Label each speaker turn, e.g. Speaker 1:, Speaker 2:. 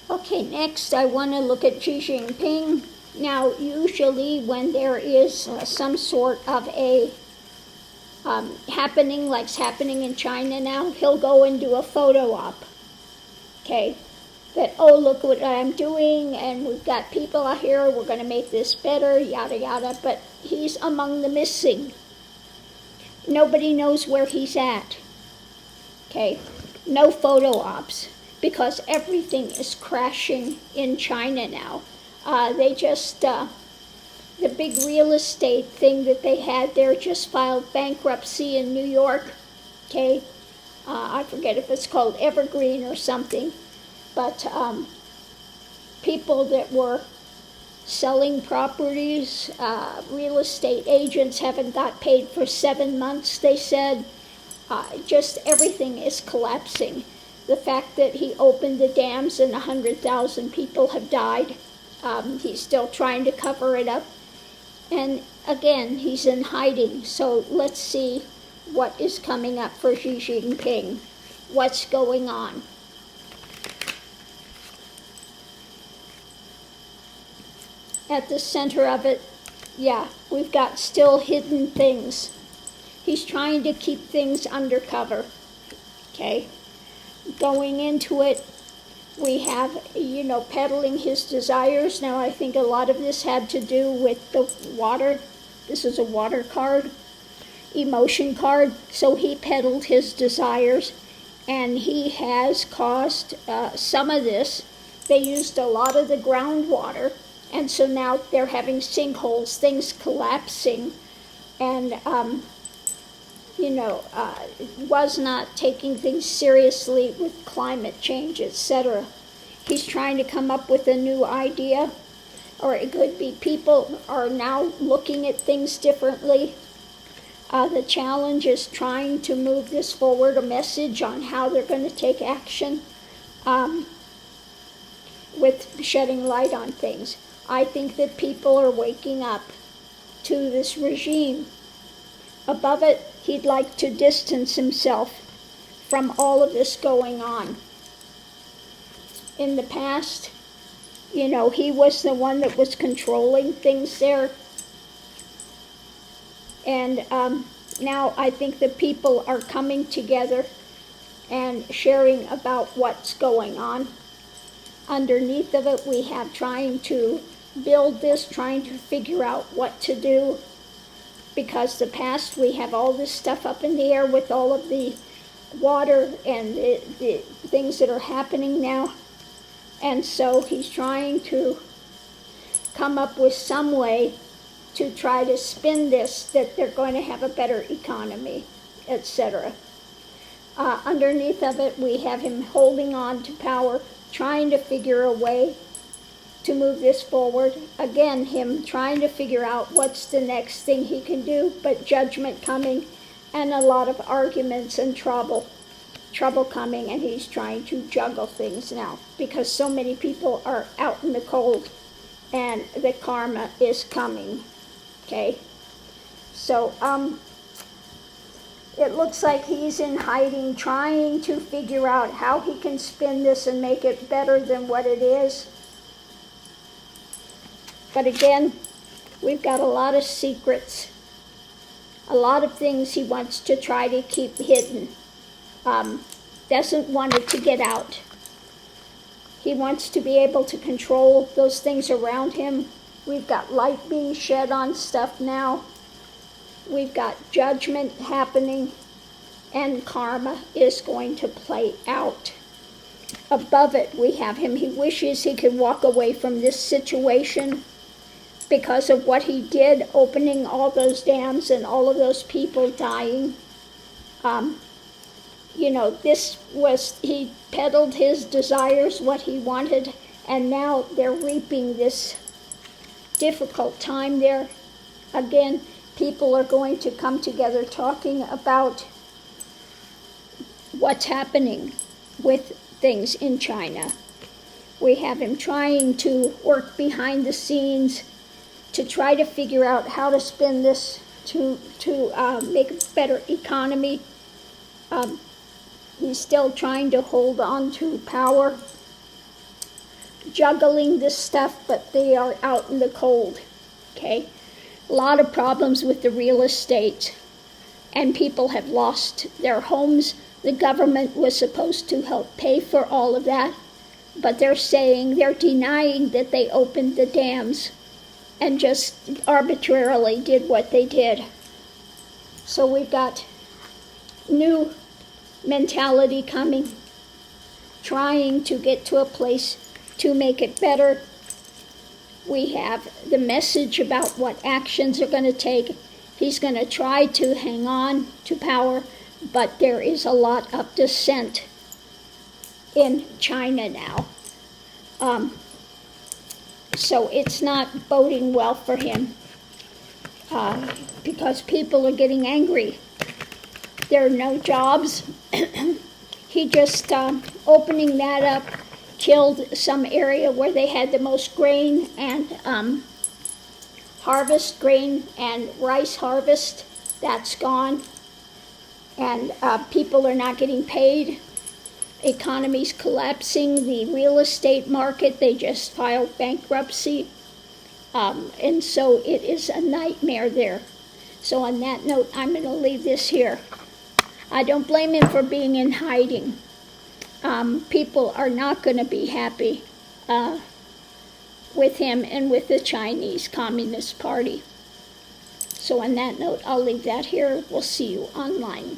Speaker 1: Okay, next I want to look at Xi Jinping. Now, usually when there is some sort of a happening, like's happening in China now, he'll go and do a photo op. Okay, that, oh, look what I'm doing, and we've got people out here, we're going to make this better, yada yada, but he's among the missing. Nobody knows where he's at. Okay, no photo ops, because everything is crashing in China now. The big real estate thing that they had there just filed bankruptcy in New York. Okay, I forget if it's called Evergreen or something, but people that were selling properties, real estate agents haven't got paid for 7 months, they said. Just everything is collapsing. The fact that he opened the dams and 100,000 people have died, he's still trying to cover it up. And again, he's in hiding. So let's see what is coming up for Xi Jinping. What's going on? At the center of it, yeah, we've got still hidden things. He's trying to keep things undercover. Okay? Going into it, we have, peddling his desires. Now, I think a lot of this had to do with the water. This is a water card, emotion card. So he peddled his desires, and he has caused some of this. They used a lot of the groundwater, and so now they're having sinkholes, things collapsing, and was not taking things seriously with climate change, etc. He's trying to come up with a new idea, or it could be people are now looking at things differently. The challenge is trying to move this forward, a message on how they're going to take action with shedding light on things. I think that people are waking up to this regime. Above it, he'd like to distance himself from all of this going on. In the past, he was the one that was controlling things there. And now I think the people are coming together and sharing about what's going on. Underneath of it, we have trying to build this, trying to figure out what to do. Because the past, we have all this stuff up in the air with all of the water and the things that are happening now. And so he's trying to come up with some way to try to spin this, that they're going to have a better economy, etc. Underneath of it, we have him holding on to power, trying to figure a way to move this forward. Again, him trying to figure out what's the next thing he can do, but judgment coming and a lot of arguments and trouble coming, and he's trying to juggle things now because so many people are out in the cold and the karma is coming. Okay, so it looks like he's in hiding, trying to figure out how he can spin this and make it better than what it is. But again, we've got a lot of secrets, a lot of things he wants to try to keep hidden. Doesn't want it to get out. He wants to be able to control those things around him. We've got light being shed on stuff now. We've got judgment happening, and karma is going to play out. Above it, we have him. He wishes he could walk away from this situation because of what he did, opening all those dams and all of those people dying. He peddled his desires, what he wanted, and now they're reaping this difficult time there. Again, people are going to come together talking about what's happening with things in China. We have him trying to work behind the scenes to try to figure out how to spin this to make a better economy. He's still trying to hold on to power. juggling this stuff, but they are out in the cold, okay? A lot of problems with the real estate, and people have lost their homes. The government was supposed to help pay for all of that, but they're denying that they opened the dams and just arbitrarily did what they did. So we've got new mentality coming, trying to get to a place to make it better. We have the message about what actions are going to take. He's going to try to hang on to power, but there is a lot of dissent in China now. So it's not boding well for him because people are getting angry. There are no jobs. He just, opening that up, killed some area where they had the most grain and grain and rice harvest. That's gone. And people are not getting paid. Economy's collapsing. The real estate market, they just filed bankruptcy. And so it is a nightmare there. So on that note, I'm going to leave this here. I don't blame him for being in hiding. People are not going to be happy with him and with the Chinese Communist Party. So on that note, I'll leave that here. We'll see you online.